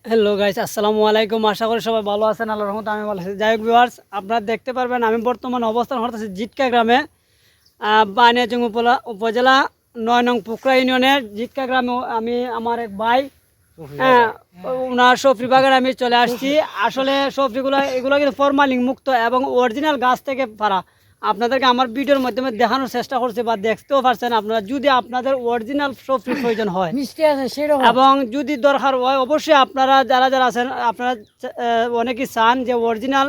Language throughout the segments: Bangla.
হ্যালো গাইস, আসসালামু আলাইকুম। আশা করি সবাই ভালো আছেন। আল্লাহর রহমতে আমি ভালো আছি। যাই হোক ভিউয়ার্স, আপনারা দেখতে পারবেন আমি বর্তমানে অবস্থান করতেছি জিটকা গ্রামে, বানিয়াচং উপজেলা ৯ নং পুকরা ইউনিয়নের জিটকা গ্রামে। আমি আমার এক ভাই, হ্যাঁ, ওনার সফরি বাগানে আমি চলে আসছি। আসলে সফরিগুলো এগুলো কিন্তু ফরমালিন মুক্ত এবং অরিজিনাল গাছ থেকে পারা। আপনাদেরকে আমার ভিডিওর মাধ্যমে দেখানোর চেষ্টা করছি বা দেখতেও পারছেন আপনারা। যদি আপনাদের অরিজিনাল সফরি প্রয়োজন হয় এবং যদি দরকার হয়, অবশ্যই আপনারা যারা যারা আছেন আপনারা অনেকেই চান যে অরিজিনাল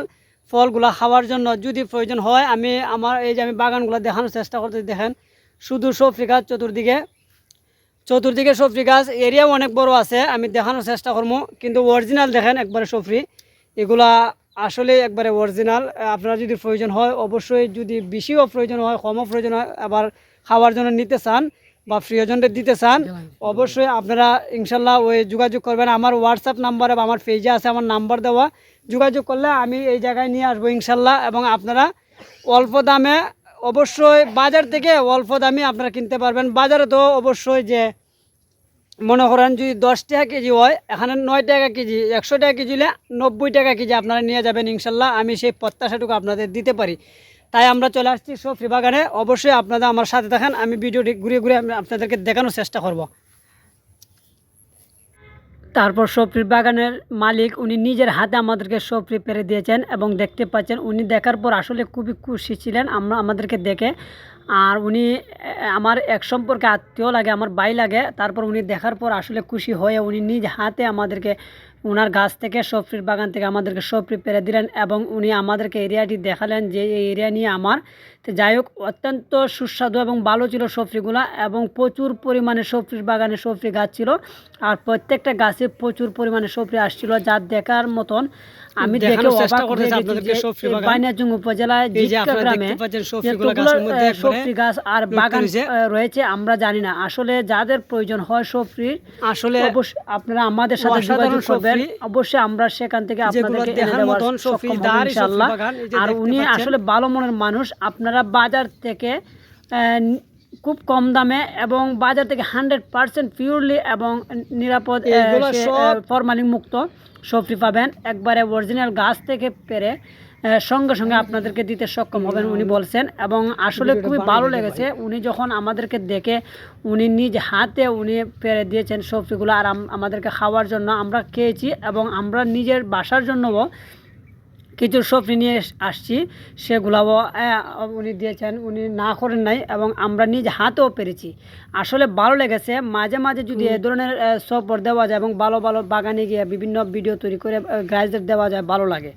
ফলগুলো খাওয়ার জন্য। যদি প্রয়োজন হয় আমি আমার এই যে আমি বাগানগুলো দেখানোর চেষ্টা করতে, দেখেন শুধু সফরি গাছ চতুর্দিকে চতুর্দিকে সফরি গাছ, এরিয়াও অনেক বড় আছে। আমি দেখানোর চেষ্টা করবো, কিন্তু অরিজিনাল দেখেন একবারে সফরি এগুলা আসলে একবারে অরিজিনাল। আপনারা যদি প্রয়োজন হয় অবশ্যই, যদি বেশিও প্রয়োজন হয় কমও প্রয়োজন হয়, আবার খাওয়ার জন্য নিতে চান বা প্রিয়জনদের দিতে চান, অবশ্যই আপনারা ইনশাল্লাহ ওই যোগাযোগ করবেন। আমার হোয়াটসঅ্যাপ নাম্বারে বা আমার পেজে আছে আমার নাম্বার দেওয়া, যোগাযোগ করলে আমি এই জায়গায় নিয়ে আসবো ইনশাল্লাহ। এবং আপনারা অল্প দামে, অবশ্যই বাজার থেকে অল্প দামে আপনারা কিনতে পারবেন। বাজারে তো অবশ্যই যে মনে করেন যদি 10 টাকা কেজি হয়, এখানে 9 টাকা কেজি, 100 টাকা কেজি হলে 90 টাকা কেজি আপনারা নিয়ে যাবেন ইনশাল্লাহ। আমি সেই প্রত্যাশাটুকু আপনাদের দিতে পারি। তাই আমরা চলে আসছি সফরি বাগানে। অবশ্যই আপনারা আমার সাথে থাকেন, আমি ভিডিওটি ঘুরে ঘুরে আপনাদেরকে দেখানোর চেষ্টা করব। তারপর সফরি বাগানের মালিক উনি নিজের হাতে আমাদেরকে সফরি পেরে দিয়েছেন এবং দেখতে পাচ্ছেন উনি দেখার পর আসলে খুবই খুশি ছিলেন আমাদেরকে দেখে। আর উনি আমার এক সম্পর্কে আত্মীয় লাগে, আমার ভাই লাগে। তারপর উনি দেখার পর আসলে খুশি হয়ে উনি নিজ হাতে আমাদেরকে ওনার গাছ থেকে সফরির বাগান থেকে আমাদেরকে সফরি পেরে দিলেন এবং উনি আমাদেরকে এরিয়াটি দেখালেন যে এই এরিয়া নিয়ে আমার। তো যাই হোক, অত্যন্ত সুস্বাদু এবং ভালো ছিল সফরিগুলা এবং প্রচুর পরিমাণে সফরির বাগানে সফরি গাছ ছিল। আর প্রত্যেকটা গাছে প্রচুর পরিমাণে সফরি আসছিল, যা দেখার মতন। আমি দেখে অবাক হয়ে গেছি যে বানিয়াচং উপজেলায় জিটকা গ্রামে সফরি গাছ আর বাগান রয়েছে আমরা জানি না। আসলে যাদের প্রয়োজন হয় সফরি, আসলে অবশ্যই আপনারা আমাদের সাথে যোগাযোগ করবেন। অবশ্যই আমরা সেখান থেকে আপনাদেরকে এনে দেওয়ার সক্ষম হব ইনশাআল্লাহ। আর উনি আসলে ভালো মনের মানুষ। আপনারা বাজার থেকে খুব কম দামে এবং বাজার থেকে 100% পিওরলি এবং নিরাপদ ফরমালিন মুক্ত সফরি পাবেন। একবারে অরিজিনাল গাছ থেকে পেরে সঙ্গে সঙ্গে আপনাদেরকে দিতে সক্ষম হবেন উনি বলছেন। এবং আসলে খুবই ভালো লেগেছে উনি যখন আমাদেরকে দেখে, উনি নিজ হাতে উনি পেরে দিয়েছেন সফরিগুলো আর আমাদেরকে খাওয়ার জন্য। আমরা খেয়েছি এবং আমরা নিজের বাসার জন্যও কিছু সফরি নিয়ে আসছি, সেগুলাও উনি দিয়েছেন, উনি না করেন নাই এবং আমরা নিজ হাতেও পেরেছি। আসলে ভালো লেগেছে। মাঝে মাঝে যদি এ ধরনের সফর দেওয়া যায় এবং ভালো ভালো বাগানে গিয়ে বিভিন্ন ভিডিও তৈরি করে গাইডদের দেওয়া যায়, ভালো লাগে।